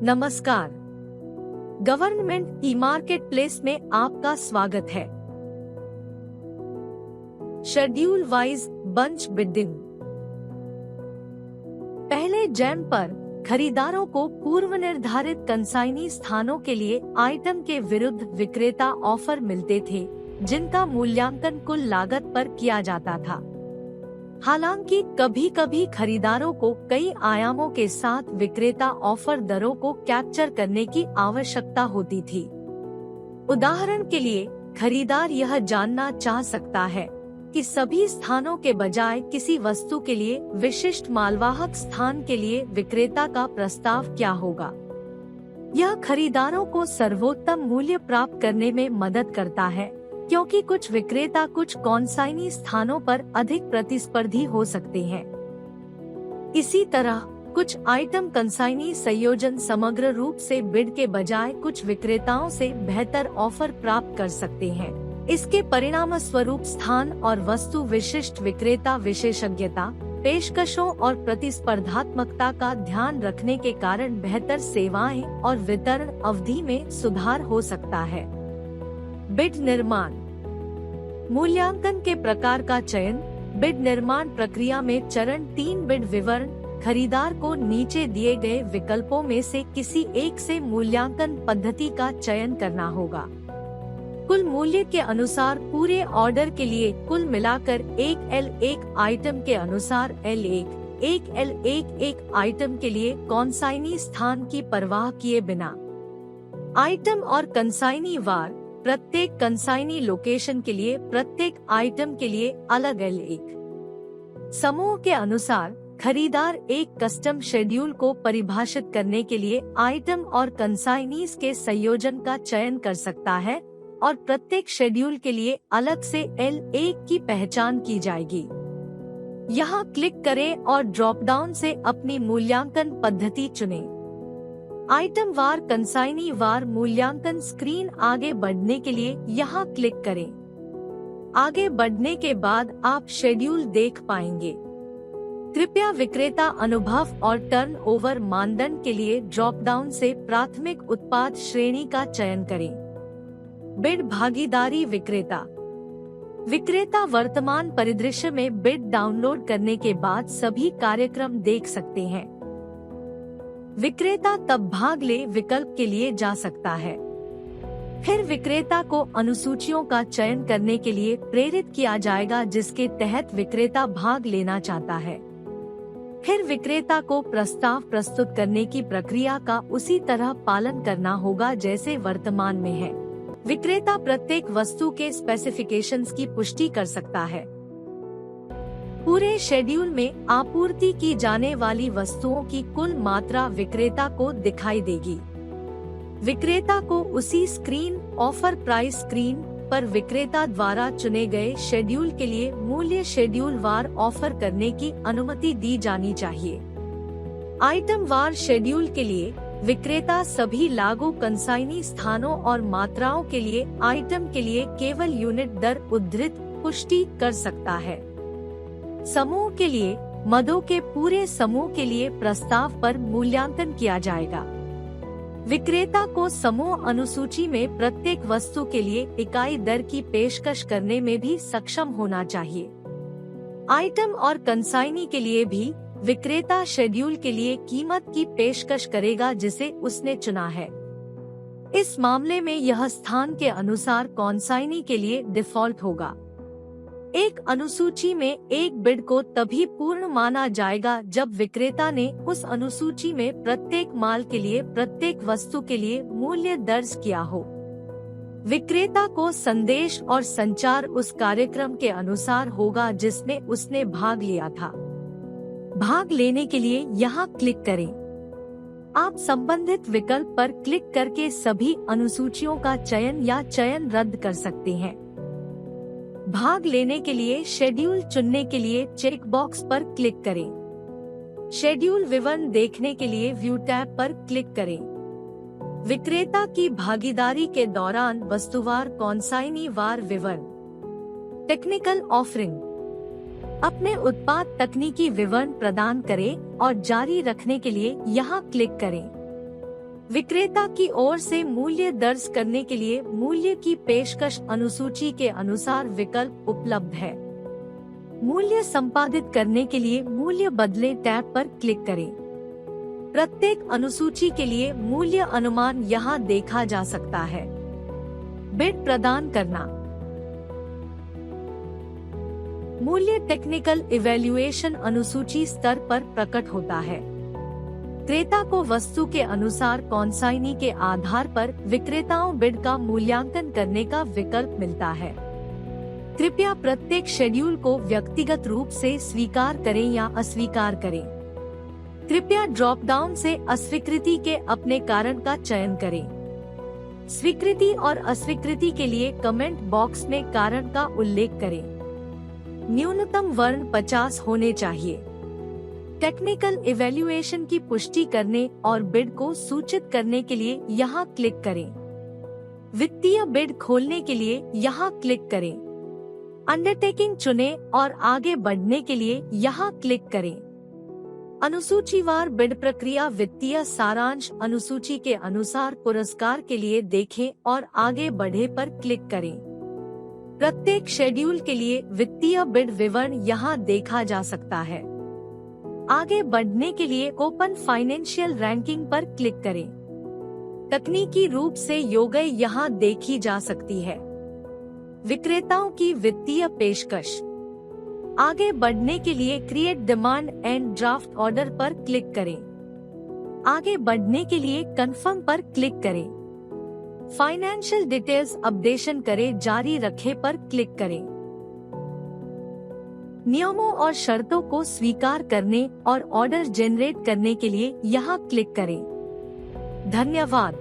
नमस्कार। Government e market place में आपका स्वागत है। Schedule wise bunch bidding. पहले जैम पर खरीदारों को पूर्व निर्धारित कंसाइनी स्थानों के लिए आइटम के विरुद्ध विक्रेता ऑफर मिलते थे, जिनका मूल्यांकन कुल लागत पर किया जाता था। हालांकि कभी कभी खरीदारों को कई आयामों के साथ विक्रेता ऑफर दरों को कैप्चर करने की आवश्यकता होती थी। उदाहरण के लिए, खरीदार यह जानना चाह सकता है कि सभी स्थानों के बजाय किसी वस्तु के लिए विशिष्ट मालवाहक स्थान के लिए विक्रेता का प्रस्ताव क्या होगा। यह खरीदारों को सर्वोत्तम मूल्य प्राप्त करने में मदद करता है, क्योंकि कुछ विक्रेता कुछ कॉन्साइनी स्थानों पर अधिक प्रतिस्पर्धी हो सकते हैं। इसी तरह कुछ आइटम कंसाइनी संयोजन समग्र रूप से बिड के बजाय कुछ विक्रेताओं से बेहतर ऑफर प्राप्त कर सकते हैं। इसके परिणाम स्वरूप स्थान और वस्तु विशिष्ट विक्रेता विशेषज्ञता, पेशकशों और प्रतिस्पर्धात्मकता का ध्यान रखने के कारण बेहतर सेवाएं और वितरण अवधि में सुधार हो सकता है। बिड निर्माण। मूल्यांकन के प्रकार का चयन। बिड निर्माण प्रक्रिया में चरण 3 बिड विवरण। खरीदार को नीचे दिए गए विकल्पों में से किसी एक से मूल्यांकन पद्धति का चयन करना होगा। कुल मूल्य के अनुसार पूरे ऑर्डर के लिए कुल मिलाकर 1L1 आइटम के अनुसार L1, 1L1 आइटम के लिए कॉन्साइनी स्थान की परवाह किए बिना। आइटम और कंसाइनी वार। प्रत्येक कंसाइनी लोकेशन के लिए प्रत्येक आइटम के लिए अलग L1। समूह के अनुसार खरीदार एक कस्टम शेड्यूल को परिभाषित करने के लिए आइटम और कंसाइनीज के संयोजन का चयन कर सकता है और प्रत्येक शेड्यूल के लिए अलग से L1 की पहचान की जाएगी। यहाँ क्लिक करें और ड्रॉप डाउन से अपनी मूल्यांकन पद्धति चुनें। आइटम वार कंसाइनी वार मूल्यांकन स्क्रीन आगे बढ़ने के लिए यहाँ क्लिक करें। आगे बढ़ने के बाद आप शेड्यूल देख पाएंगे। कृपया विक्रेता अनुभव और टर्नओवर मानदंड के लिए ड्रॉप डाउन से प्राथमिक उत्पाद श्रेणी का चयन करें। बिड भागीदारी विक्रेता। विक्रेता वर्तमान परिदृश्य में बिड डाउनलोड करने के बाद सभी कार्यक्रम देख सकते हैं। विक्रेता तब भाग ले विकल्प के लिए जा सकता है। फिर विक्रेता को अनुसूचियों का चयन करने के लिए प्रेरित किया जाएगा जिसके तहत विक्रेता भाग लेना चाहता है। फिर विक्रेता को प्रस्ताव प्रस्तुत करने की प्रक्रिया का उसी तरह पालन करना होगा जैसे वर्तमान में है। विक्रेता प्रत्येक वस्तु के स्पेसिफिकेशंस की पुष्टि कर सकता है। पूरे शेड्यूल में आपूर्ति की जाने वाली वस्तुओं की कुल मात्रा विक्रेता को दिखाई देगी। विक्रेता को उसी स्क्रीन ऑफर प्राइस स्क्रीन पर विक्रेता द्वारा चुने गए शेड्यूल के लिए मूल्य शेड्यूल वार ऑफर करने की अनुमति दी जानी चाहिए। आइटम वार शेड्यूल के लिए विक्रेता सभी लागू कंसाइनी स्थानों और मात्राओं के लिए आइटम के लिए केवल यूनिट दर उद्धृत पुष्टि कर सकता है। समूह के लिए मदों के पूरे समूह के लिए प्रस्ताव पर मूल्यांकन किया जाएगा। विक्रेता को समूह अनुसूची में प्रत्येक वस्तु के लिए इकाई दर की पेशकश करने में भी सक्षम होना चाहिए। आइटम और कंसाइनी के लिए भी विक्रेता शेड्यूल के लिए कीमत की पेशकश करेगा जिसे उसने चुना है। इस मामले में यह स्थान के अनुसार कॉन्साइनी के लिए डिफॉल्ट होगा। एक अनुसूची में एक बिड को तभी पूर्ण माना जाएगा जब विक्रेता ने उस अनुसूची में प्रत्येक माल के लिए प्रत्येक वस्तु के लिए मूल्य दर्ज किया हो। विक्रेता को संदेश और संचार उस कार्यक्रम के अनुसार होगा जिसमें उसने भाग लिया था। भाग लेने के लिए यहाँ क्लिक करें। आप संबंधित विकल्प पर क्लिक करके सभी अनुसूचियों का चयन या चयन रद्द कर सकते हैं। भाग लेने के लिए शेड्यूल चुनने के लिए चेक बॉक्स पर क्लिक करें। शेड्यूल विवरण देखने के लिए व्यू टैब पर क्लिक करें। विक्रेता की भागीदारी के दौरान वस्तुवार कॉन्साइनी वार विवरण। Technical offering. अपने उत्पाद तकनीकी विवरण प्रदान करें और जारी रखने के लिए यहाँ क्लिक करें। विक्रेता की ओर से मूल्य दर्ज करने के लिए मूल्य की पेशकश अनुसूची के अनुसार विकल्प उपलब्ध है। मूल्य संपादित करने के लिए मूल्य बदले टैब पर क्लिक करें। प्रत्येक अनुसूची के लिए मूल्य अनुमान यहाँ देखा जा सकता है। बिड प्रदान करना। मूल्य टेक्निकल इवैल्यूएशन अनुसूची स्तर पर प्रकट होता है। क्रेता को वस्तु के अनुसार कॉन्साइनी के आधार पर विक्रेताओं बिड का मूल्यांकन करने का विकल्प मिलता है। कृपया प्रत्येक शेड्यूल को व्यक्तिगत रूप से स्वीकार करें या अस्वीकार करें। कृपया ड्रॉप डाउन से अस्वीकृति के अपने कारण का चयन करें। स्वीकृति और अस्वीकृति के लिए कमेंट बॉक्स में कारण का उल्लेख करें। न्यूनतम वर्ण 50 होने चाहिए। टेक्निकल इवैल्यूएशन की पुष्टि करने और बिड को सूचित करने के लिए यहाँ क्लिक करें। वित्तीय बिड खोलने के लिए यहाँ क्लिक करें। अंडरटेकिंग चुनें और आगे बढ़ने के लिए यहाँ क्लिक करें। अनुसूचीवार बिड प्रक्रिया वित्तीय सारांश अनुसूची के अनुसार पुरस्कार के लिए देखें और आगे बढ़े पर क्लिक करें। प्रत्येक शेड्यूल के लिए वित्तीय बिड विवरण यहाँ देखा जा सकता है। आगे बढ़ने के लिए ओपन फाइनेंशियल रैंकिंग पर क्लिक करें। तकनीकी रूप से योग्य यहाँ देखी जा सकती है। विक्रेताओं की वित्तीय पेशकश। आगे बढ़ने के लिए create demand and draft order पर क्लिक करें। आगे बढ़ने के लिए कंफर्म पर क्लिक करें। फाइनेंशियल डिटेल्स अपडेशन करें जारी रखें पर क्लिक करें। नियमों और शर्तों को स्वीकार करने और ऑर्डर जनरेट करने के लिए यहाँ क्लिक करें। धन्यवाद।